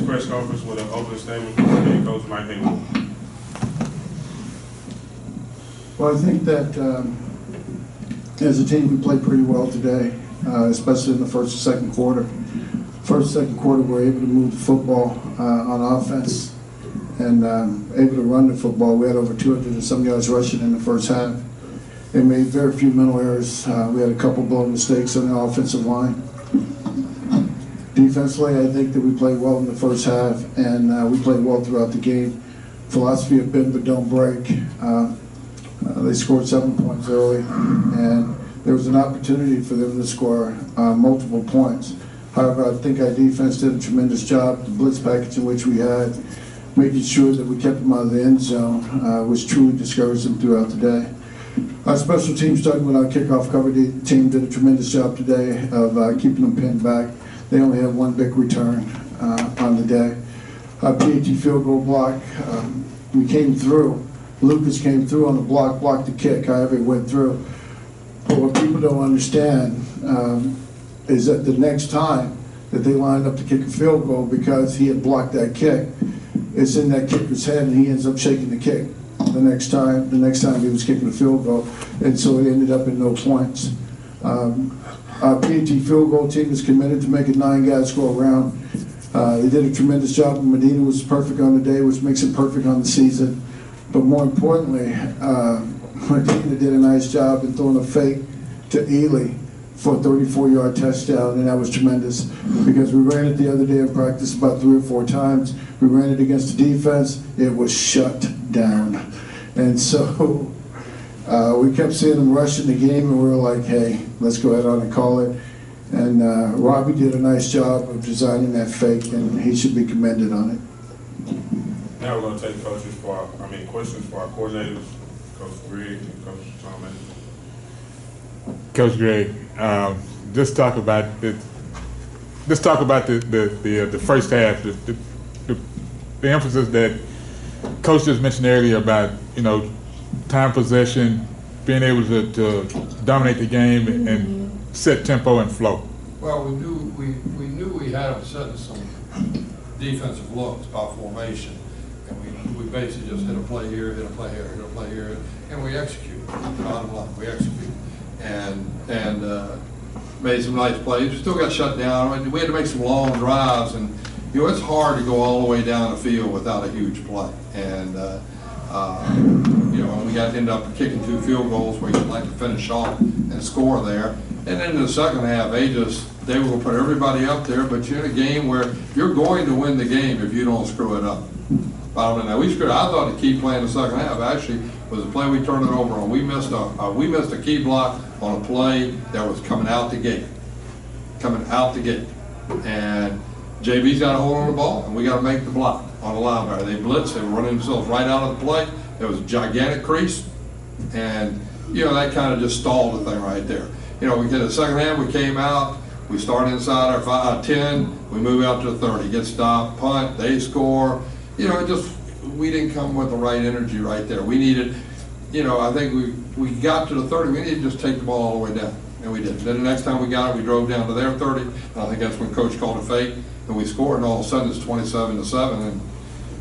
press conference with an opening statement from head coach Mike Haywood. Well, I think that as a team we played pretty well today, especially in the first and second quarter. First and second quarter we were able to move the football on offense and able to run the football. We had over 200 and some yards rushing in the first half. It made very few mental errors. We had a couple blown mistakes on the offensive line. Defensively, I think that we played well in the first half, and we played well throughout the game. Philosophy of bend but don't break. They scored 7 points early, and there was an opportunity for them to score multiple points. However, I think our defense did a tremendous job. The blitz package in which we had, making sure that we kept them out of the end zone, which truly discouraged them throughout the day. Our special teams, starting with our kickoff cover team, did a tremendous job today of keeping them pinned back. They only had one big return on the day. Our PAT field goal block, we came through. Lucas came through on the block, blocked the kick, however it went through. But what people don't understand is that the next time that they lined up to kick a field goal, because he had blocked that kick, it's in that kicker's head and he ends up shaking the kick the next time he was kicking a field goal, and so it ended up in no points. Our PAT field goal team is committed to making 9 guys go around. They did a tremendous job. Medina was perfect on the day, which makes it perfect on the season. But more importantly, Medina did a nice job in throwing a fake to Ely for a 34-yard touchdown, and that was tremendous because we ran it the other day in practice about 3 or 4 times. We ran it against the defense. It was shut down. And so we kept seeing them rushing the game, and we were like, hey, let's go ahead on and call it. And Robbie did a nice job of designing that fake, and he should be commended on it. Now we're going to take questions for our coordinators, Coach Greg and Coach Thomas. Coach Greg, let's talk about the first half, the emphasis that Coach just mentioned earlier about, time possession, being able to dominate the game and set tempo and flow. Well, we knew we had them setting some defensive looks about formation, and we basically just hit a play here, hit a play here, hit a play here, and we executed. Bottom line, we executed, and made some nice plays. We still got shut down. I mean, we had to make some long drives, and it's hard to go all the way down the field without a huge play. And we ended up kicking 2 field goals where you'd like to finish off and score there. And then in the second half, they were going to put everybody up there, but you're in a game where you're going to win the game if you don't screw it up. Now we screwed. I thought the key play in the second half actually was the play we turned it over on. We missed a key block on a play that was coming out the gate, and JB's got a hold on the ball, and we got to make the block on the linebacker. They blitzed, they were running themselves right out of the play. There was a gigantic crease, and that kind of just stalled the thing right there. We get the second half, we came out, we start inside our 10, we move out to the 30, get stopped, punt, they score. We didn't come with the right energy right there. We needed, I think we got to the 30, we needed to just take the ball all the way down, and we did. Then the next time we got it, we drove down to their 30, and I think that's when Coach called a fake, and we scored, and all of a sudden it's 27-7, and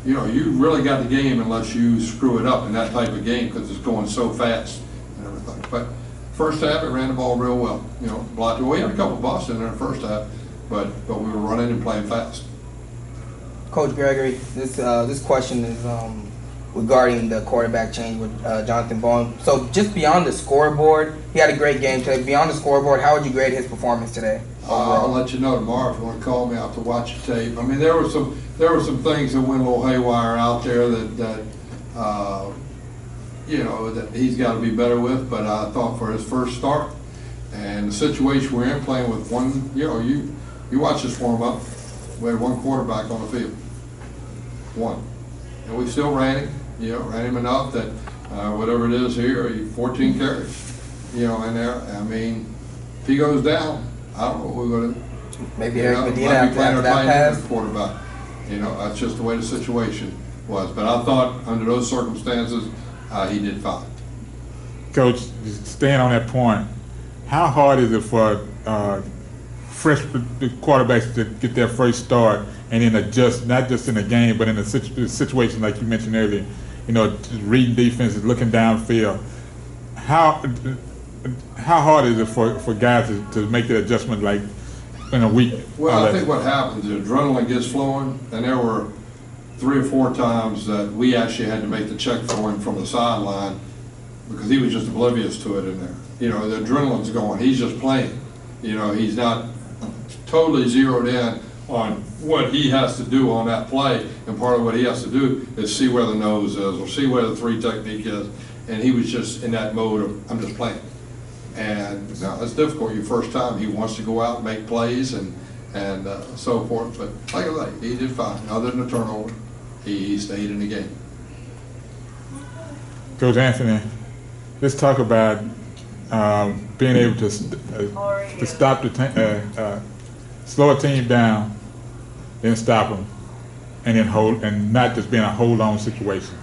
you really got the game unless you screw it up in that type of game because it's going so fast and everything. But first half, it ran the ball real well. Blocked. We had a couple busts in there in the first half, but we were running and playing fast. Coach Gregory, this question is regarding the quarterback change with Jonathan Bone. So just beyond the scoreboard, he had a great game today. Beyond the scoreboard, how would you grade his performance today? I'll let you know tomorrow if you want to call me out to watch the tape. I mean, there were some things that went a little haywire out there that he's got to be better with. But I thought for his first start and the situation we're in, playing with one, you watch this warm up. We had one quarterback on the field, one, and we still ran him enough that whatever it is here, 14 carries, in there. I mean, if he goes down, I don't know what we're going to do. Maybe Eric Medina after that pass. Quarterback. That's just the way the situation was. But I thought under those circumstances, he did fine. Coach, staying on that point, how hard is it for fresh quarterbacks to get their first start and then adjust, not just in the game, but in a situation like you mentioned earlier, you know, reading defenses, looking downfield. How hard is it for guys to make that adjustment like in a week? Well, I think what happens is adrenaline gets flowing, and there were 3 or 4 times that we actually had to make the check for him from the sideline because he was just oblivious to it in there. You know, the adrenaline's going. He's just playing. You know, he's not totally zeroed in on what he has to do on that play, and part of what he has to do is see where the nose is or see where the 3 technique is, and he was just in that mode of, I'm just playing. And no, it's difficult your first time. He wants to go out and make plays and so forth, but like I say, he did fine. Other than the turnover, he stayed in the game. Coach Anthony, let's talk about being able to stop the slow a team down, then stop them, and then hold, and not just being a hold-on situation.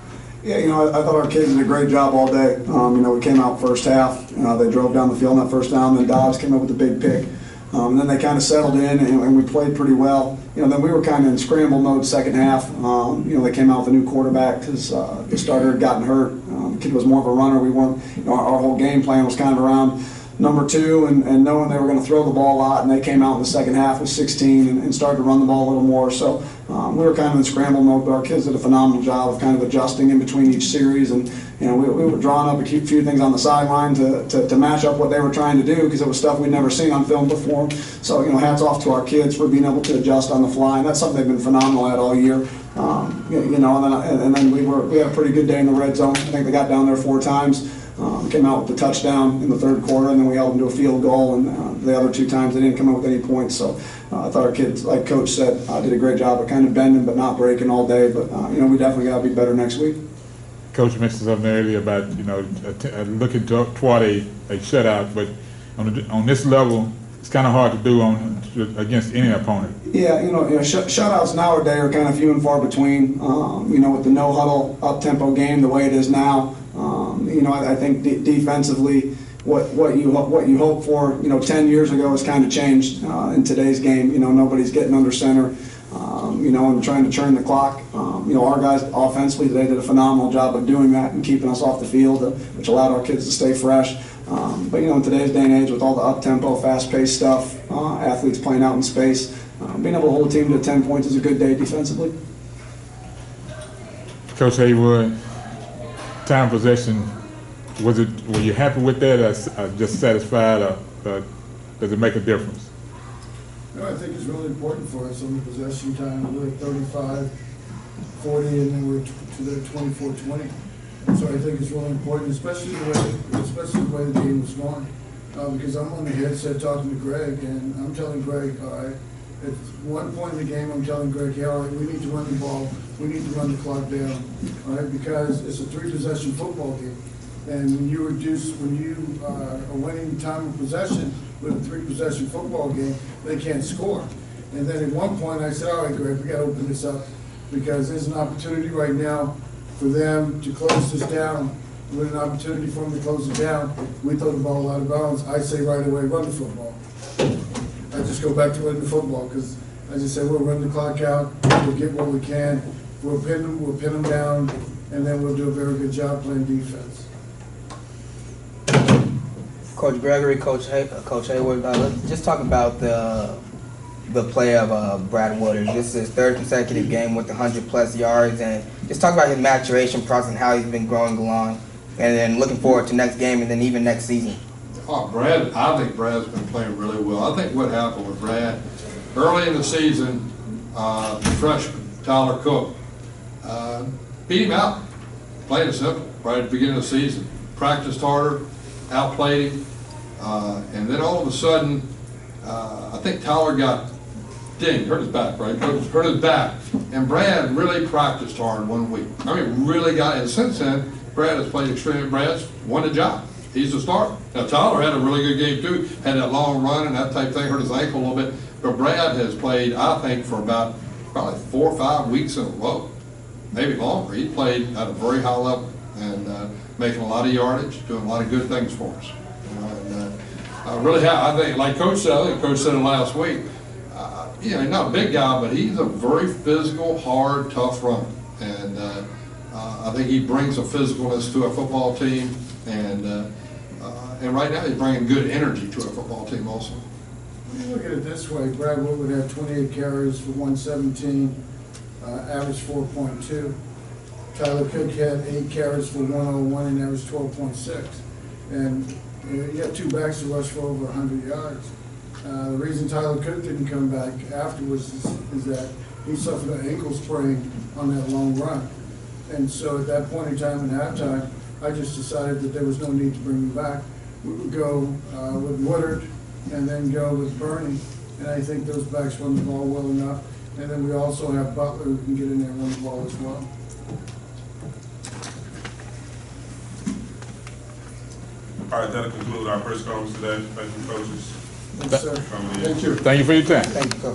Yeah, you know, I thought our kids did a great job all day. You know, we came out first half. They drove down the field on that first down. Then Dobbs came up with a big pick. And then they kind of settled in, and we played pretty well. You know, then we were kind of in scramble mode second half. You know, they came out with a new quarterback because the starter had gotten hurt. The kid was more of a runner. We weren't. You know, our whole game plan was kind of around number 2 and knowing they were going to throw the ball a lot, and they came out in the second half with 16 and started to run the ball a little more. So we were kind of in scramble mode, but our kids did a phenomenal job of kind of adjusting in between each series, and you know we were drawing up a few things on the sideline to match up what they were trying to do because it was stuff we'd never seen on film before. So you know, hats off to our kids for being able to adjust on the fly, and that's something they've been phenomenal at all year. You know, and then we had a pretty good day in the red zone. I think they got down there 4 times. Came out with the touchdown in the third quarter, and then we held them to a field goal, and the other 2 times they didn't come up with any points. So I thought our kids, like Coach said, did a great job of kind of bending but not breaking all day. But you know, we definitely got to be better next week. Coach mentioned something earlier about, you know, looking toward a shutout, but on this level, it's kind of hard to do against any opponent. Yeah, you know shutouts nowadays are kind of few and far between. You know, with the no huddle up tempo game the way it is now. You know, I think defensively, what you hope for, you know, 10 years ago has kind of changed in today's game. You know, nobody's getting under center, you know, and trying to churn the clock. You know, our guys offensively today did a phenomenal job of doing that and keeping us off the field, which allowed our kids to stay fresh. But you know, in today's day and age, with all the up-tempo, fast-paced stuff, athletes playing out in space, being able to hold a team to 10 points is a good day defensively. Coach Haywood, time possession, were you happy with that, or just satisfied, or does it make a difference? No, I think it's really important for us on the possession time. We're at 35, 40, and then we're to the 24-20. So I think it's really important, especially the way the game was going. Because I'm on the headset talking to Greg, and I'm telling Greg, all right, at one point in the game, I'm telling Greg, yeah, all right, we need to run the ball, we need to run the clock down, all right, because it's a 3-possession football game. And when you are winning time of possession with a 3-possession football game, they can't score. And then at one point I said, all right, Greg, we got to open this up because there's an opportunity right now for them to close this down. With an opportunity for them to close it down, we throw the ball out of bounds. I say right away, run the football. I just go back to running the football because I just say we'll run the clock out, we'll get what we can, we'll pin them down, and then we'll do a very good job playing defense. Coach Gregory, Coach Haywood, let's just talk about the play of Brad Woodard. This is his 3rd consecutive game with 100+ yards, and just talk about his maturation process and how he's been growing along, and then looking forward to next game and then even next season. Oh, Brad, I think Brad's been playing really well. I think what happened with Brad, early in the season, the freshman, Tyler Cook, beat him out, plain and simple, right at the beginning of the season. Practiced harder, outplayed him, and then all of a sudden, I think Tyler got dinged, hurt his back, right? Hurt his back, and Brad really practiced hard 1 week. I mean, really got, and since then, Brad has played extremely. Brad's won the job. He's the starter. Now Tyler had a really good game too. Had that long run and that type of thing. Hurt his ankle a little bit, but Brad has played, I think, for about probably 4 or 5 weeks in a row, maybe longer. He played at a very high level and making a lot of yardage, doing a lot of good things for us. I really have. I think, like Coach said, I think Coach said it last week. you know, he's not a big guy, but he's a very physical, hard, tough runner. And I think he brings a physicalness to a football team. And right now he's bringing good energy to a football team also. When you look at it this way, Brad Woodward had 28 carries for 117, average 4.2. Tyler Cook had 8 carries for 101 and average 12.6. And you have two backs who rush for over 100 yards. The reason Tyler Cook didn't come back afterwards is that he suffered an ankle sprain on that long run. And so at that point in time in halftime, I just decided that there was no need to bring him back. We would go with Woodard and then go with Bernie. And I think those backs run the ball well enough. And then we also have Butler who can get in there and run the ball as well. All right, that'll conclude our press conference today. Thank you, coaches. Yes, sir. Coming in. Thank you. Thank you for your time. Thank you, Coach.